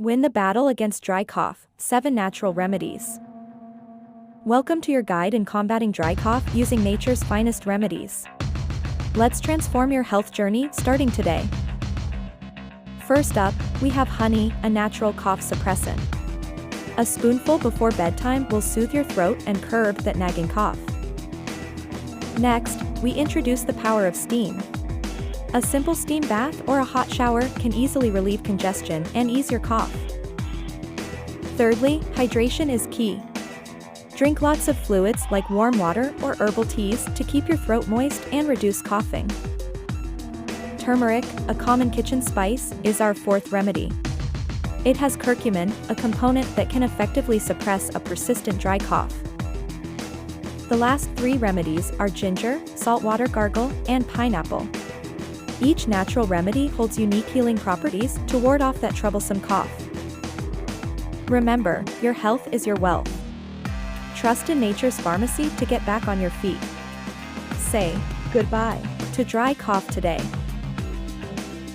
Win the battle against dry cough, 7 natural remedies. Welcome to your guide in combating dry cough using nature's finest remedies. Let's transform your health journey starting today. First up, we have honey, a natural cough suppressant. A spoonful before bedtime will soothe your throat and curb that nagging cough. Next, we introduce the power of steam. A simple steam bath or a hot shower can easily relieve congestion and ease your cough. Thirdly, hydration is key. Drink lots of fluids like warm water or herbal teas to keep your throat moist and reduce coughing. Turmeric, a common kitchen spice, is our fourth remedy. It has curcumin, a component that can effectively suppress a persistent dry cough. The last 3 remedies are ginger, saltwater gargle, and pineapple. Each natural remedy holds unique healing properties to ward off that troublesome cough. Remember, your health is your wealth. Trust in nature's pharmacy to get back on your feet. Say goodbye to dry cough today.